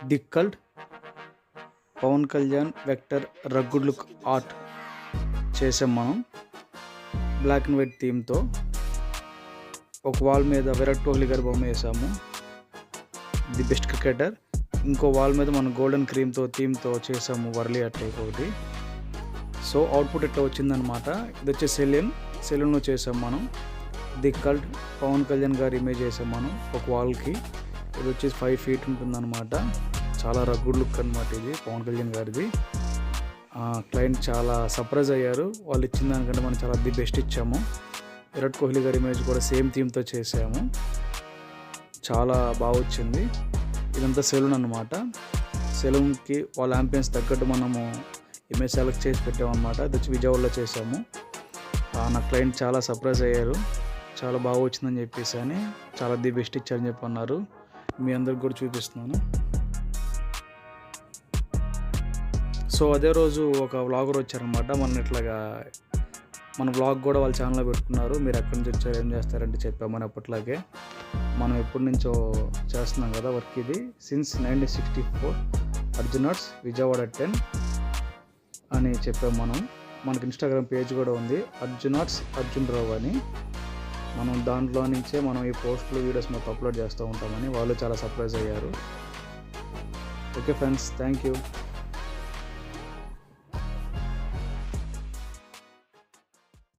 The cult Pawan Kalyan vector rugged look art చేసాం మనం black and white థీమ్తో. ఒక వాల్ మీద విరాట్ కోహ్లీ గారి బొమ్మ వేసాము, ది బెస్ట్ క్రికెటర్. ఇంకో వాల్ మీద మనం గోల్డెన్ క్రీమ్తో థీమ్తో చేసాము వర్లీ అట్లా ఒకటి. సో అవుట్పుట్ ఎట్లా వచ్చిందనమాట. ఇది వచ్చే సెలూన్లో చేసాం మనం. ది కల్ట్ పవన్ కళ్యాణ్ గారి ఇమేజ్ వేసాం మనం ఒక వాల్కి. ఇది వచ్చేసి 5 feet ఉంటుందన్నమాట. చాలా రగ్గుడ్ లుక్ అనమాట ఇది పవన్ కళ్యాణ్ గారిది. క్లయింట్ చాలా సర్ప్రైజ్ అయ్యారు. వాళ్ళు ఇచ్చిన దానికంటే మనం చాలా ది బెస్ట్ ఇచ్చాము. విరాట్ కోహ్లీ గారి ఇమేజ్ కూడా సేమ్ థీమ్తో చేసాము, చాలా బాగా వచ్చింది. ఇదంతా సెలూన్ అనమాట. సెలూన్కి వాళ్ళ యాంపియన్స్ తగ్గట్టు మనము ఇమేజ్ సెలెక్ట్ చేసి పెట్టామన్నమాట. ఇది వచ్చి విజయవాడలో చేసాము. నా క్లయింట్ చాలా సర్ప్రైజ్ అయ్యారు, చాలా బాగా వచ్చిందని చెప్పేసి అని, చాలా ది బెస్ట్ ఇచ్చారని చెప్పి అన్నారు. మీ అందరికి కూడా చూపిస్తున్నాను. సో అదే రోజు ఒక వ్లాగర్ వచ్చారనమాట. మన వ్లాగ్ కూడా వాళ్ళ ఛానల్లో పెట్టుకున్నారు. మీరు ఎక్కడి నుంచి వచ్చారు, ఏం చేస్తారంటే చెప్పామని. అప్పట్లాగే మనం ఎప్పటి నుంచో చేస్తున్నాం కదా వర్క్ ఇది. సిన్స్ 1964 అర్జునర్స్ విజయవాడ 10 అని చెప్పాము మనం. మనకి ఇన్స్టాగ్రామ్ పేజ్ కూడా ఉంది, అర్జునర్స్ అర్జున్ రావు అని. మనం దాంట్లో నుంచే మనం ఈ పోస్టులు వీడియోస్ మొత్తం అప్లోడ్ చేస్తూ ఉంటామని. వాళ్ళు చాలా సర్ప్రైజ్ అయ్యారు. Okay friends, thank you.